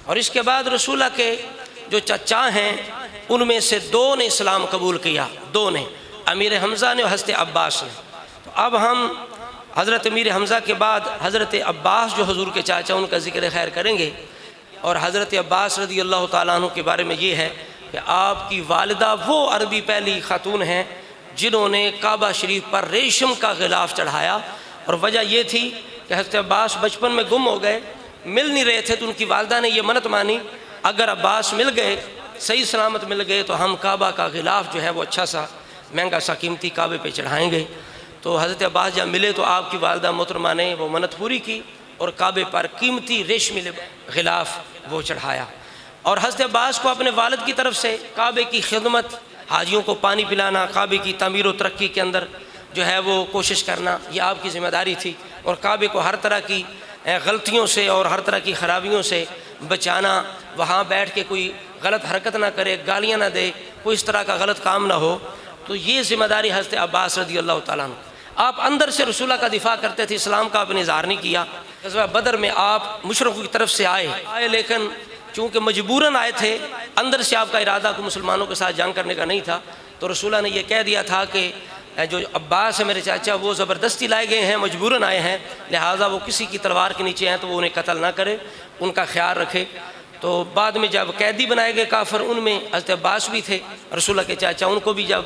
और इसके बाद रसूला के जो चचा हैं उनमें से दो ने इस्लाम कबूल किया, दो ने, अमीर हमज़ा ने और हज़रत अब्बास ने। तो अब हम हज़रत अमीर हमज़ा के बाद हज़रत अब्बास जो हुज़ूर के चाचा, उनका ज़िक्र खैर करेंगे। और हज़रत अब्बास रज़ी अल्लाह ताला अन्हु के बारे में ये है कि आपकी वालिदा वो अरबी पहली खातून हैं जिन्होंने काबा शरीफ पर रेशम का गिलाफ चढ़ाया। और वजह यह थी कि हज़रत अब्बास बचपन में गुम हो गए, मिल नहीं रहे थे, तो उनकी वालिदा ने यह मन्नत मानी, अगर अब्बास मिल गए, सही सलामत मिल गए, तो हम काबा का गिलाफ जो है वो अच्छा सा महंगा सा कीमती काबे पे चढ़ाएंगे। तो हज़रत अब्बास जब मिले तो आपकी वालिदा मोहतरमा ने वो मन्नत पूरी की और काबे पर कीमती रेशमी गिलाफ वो चढ़ाया। और हज़रत अब्बास को अपने वालिद की तरफ से काबे की खिदमत, हाजियों को पानी पिलाना, काबे की तमीर व तरक्की के अंदर जो है वो कोशिश करना, ये आपकी ज़िम्मेदारी थी। और काबे को हर तरह की गलतियों से और हर तरह की ख़राबियों से बचाना, वहाँ बैठ के कोई गलत हरकत ना करे, गालियाँ ना दे, कोई इस तरह का गलत काम ना हो। तो ये ज़िम्मेदारी हज़रत अब्बास रज़ी अल्लाह ताला अन्हु। आप अंदर से रसूला का दिफ़ा करते थे, इस्लाम का आपने इज़हार नहीं किया। ग़ज़वा बदर में आप मुशरिकों की तरफ से आए, लेकिन चूँकि मजबूरन आए थे, अंदर से आपका इरादा को मुसलमानों के साथ जंग करने का नहीं था। तो रसूला ने यह कह दिया था कि जो अब्बास है मेरे चाचा, वो ज़बरदस्ती लाए गए हैं, मजबूरन आए हैं, लिहाजा वो किसी की तलवार के नीचे हैं तो वो उन्हें कत्ल ना करे, उनका ख्याल रखे। तो बाद में जब कैदी बनाए गए काफिर, उनमें हज़रत अब्बास भी थे, रसूला के चाचा, उनको भी जब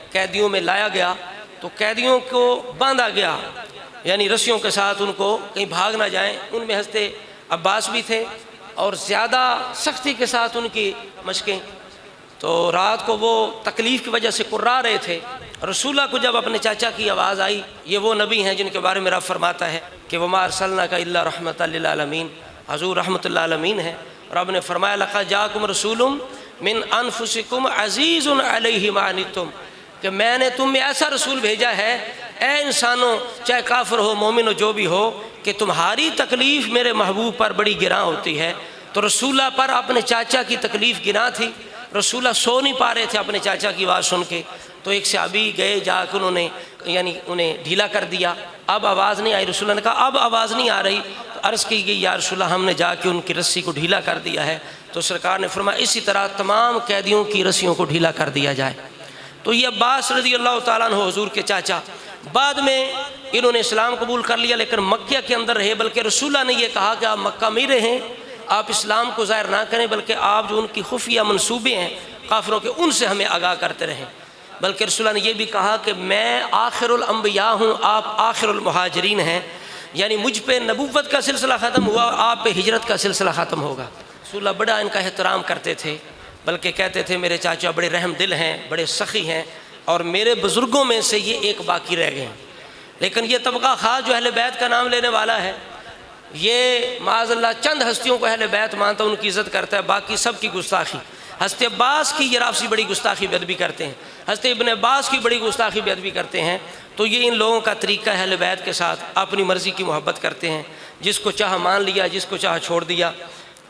कैदियों में लाया गया तो कैदियों को बांधा गया, यानी रस्सियों के साथ, उनको कहीं भाग ना जाएं। उनमें हज़रत अब्बास भी थे और ज़्यादा सख्ती के साथ उनकी मशकें। तो रात को वो तकलीफ़ की वजह से कुर्रा रहे थे। रसूला को जब अपने चाचा की आवाज़ आई, ये वो नबी हैं जिनके बारे में रब फरमाता है कि वमा अरसलनाका इल्ला रहमतल लिल आलमीन, हज़ूर रहमतुल लिल आलमीन है। रब ने फरमाया लक़द जाअकुम रसूलुम मिन अनफुसिकुम अज़ीज़ुन अलैहि मा अनित्तुम, कि मैंने तुम में ऐसा रसूल भेजा है, ए इंसानों, चाहे काफिर हो मोमिन हो जो भी हो, कि तुम्हारी तकलीफ़ मेरे महबूब पर बड़ी गिरां होती है। तो रसूला पर अपने चाचा की तकलीफ़ गिरां थी। रसूला सो नहीं पा रहे थे अपने चाचा की आवाज़ सुन के। तो एक सहाबी गए, जाकर उन्होंने यानी उन्हें ढीला कर दिया। अब आवाज़ नहीं आई। रसूला ने कहा अब आवाज़ नहीं आ रही। तो अर्ज़ की गई या रसूला, हमने जाके उनकी रस्सी को ढीला कर दिया है। तो सरकार ने फरमाया इसी तरह तमाम कैदियों की रस्सियों को ढीला कर दिया जाए। तो ये अब्बास रज़ी अल्लाह ताला अन्हु हुज़ूर के चाचा, बाद में इन्होंने इस्लाम कबूल कर लिया, लेकिन मक्का के अंदर रहे। बल्कि रसूला ने यह कहा कि आप मक्का में रहें, आप इस्लाम को ज़ाहिर ना करें, बल्कि आप जो उनकी खुफिया मनसूबे हैं काफिरों के, उनसे हमें आगाह करते रहें। बल्कि रसूला ने यह भी कहा कि मैं आखिरुल अंबिया हूँ, आप आखिरुल मुहाजिरीन हैं, यानी मुझ पे नबुव्वत का सिलसिला ख़त्म हुआ, आप पे हिजरत का सिलसिला ख़त्म होगा। रसूला बड़ा इनका एहतराम करते थे, बल्कि कहते थे मेरे चाचा बड़े रहम दिल हैं, बड़े सखी हैं, और मेरे बुज़ुर्गों में से ये एक बाकी रह गए हैं। लेकिन ये तबका ख़ास जो अहले बैत का नाम लेने वाला है, ये माज़अल्लाह चंद हस्तियों को अहले बैत मानता, उनकी इज़्ज़त करता है, बाकी सब की गुस्ताखी। हज़रत अब्बास की ये राफ़सी बड़ी गुस्ताखी बेअदबी करते हैं, हज़रत इब्न अब्बास की बड़ी गुस्ताखी बेअदबी करते हैं। तो ये इन लोगों का तरीका है, अहले बैत के साथ अपनी मर्ज़ी की मोहब्बत करते हैं, जिसको चाह मान लिया, जिसको चाह छोड़ दिया।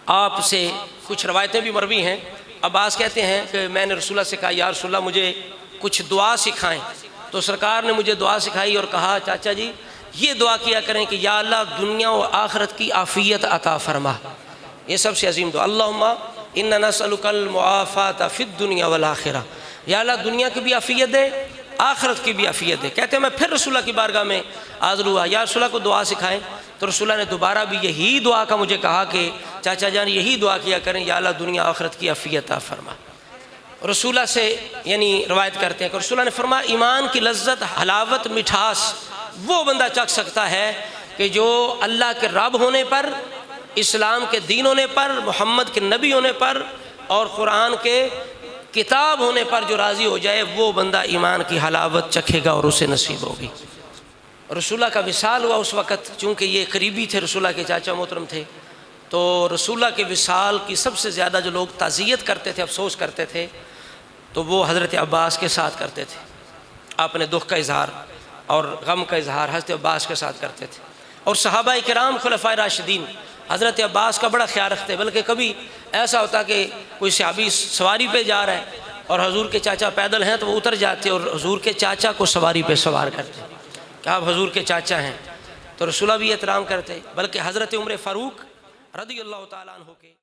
आपसे कुछ रवायतें भी मरवी हैं। अब्बास कहते हैं कि मैंने रसूलुल्लाह से कहा या रसूलुल्लाह मुझे कुछ दुआ सिखाएं। तो सरकार ने मुझे दुआ सिखाई और कहा चाचा जी ये दुआ किया करें कि या अल्लाह दुनिया और आखिरत की आफ़ियत अता फरमा। ये सबसे अजीम दुआ, अल्लाहुम्मा इन्ना नसअलुकल मुआफ़ात फ़िद दुनिया वल आखिरा, या अल्लाह दुनिया की भी आफ़ियत दे, आखिरत की भी आफ़ियत दे। कहते हैं मैं फिर रसूलुल्लाह की बारगाह में हाज़िर हुआ, या रसूलुल्लाह को दुआ सिखाएं। तो रसूलुल्लाह ने दोबारा भी यही दुआ का मुझे कहा कि चाचा जान यही दुआ किया करें, या अल्लाह दुनिया आखिरत की आफ़ियत अता फरमा। रसूलुल्लाह से यानी रवायत करते हैं कि रसूलुल्लाह ने फरमाया ईमान की लज्जत, हलावत, मिठास वो बंदा चख सकता है कि जो अल्लाह के रब होने पर, इस्लाम के दीन होने पर, मोहम्मद के नबी होने पर और कुरान के किताब होने पर जो राज़ी हो जाए, वो बंदा ईमान की हलावत चखेगा और उसे नसीब होगी। रसूलुल्लाह का विसाल हुआ उस वक़्त, चूँकि ये करीबी थे, रसूलुल्लाह के चाचा मोहतरम थे। तो रसूलुल्लाह के विसाल की सबसे ज़्यादा जो लोग ताज़ियत करते थे, अफसोस करते थे, तो वो हज़रत अब्बास के साथ करते थे। अपने दुख का इजहार और गम का इजहार हज़रत अब्बास के साथ करते थे। और सहाबाए किराम खुलफ़ाए राशिदीन हज़रत अब्बास का बड़ा ख्याल रखते। बल्कि कभी ऐसा होता कि कोई सहाबी सवारी पे जा रहा है और हजूर के चाचा पैदल हैं, तो वो उतर जाते और हजूर के चाचा को सवारी पे सवार करते कि आप हजूर के चाचा हैं। तो रसूलुल्लाह भी एहतराम करते। बल्कि हज़रत उमर फ़ारूक रज़ी अल्लाह ताला अन्हु के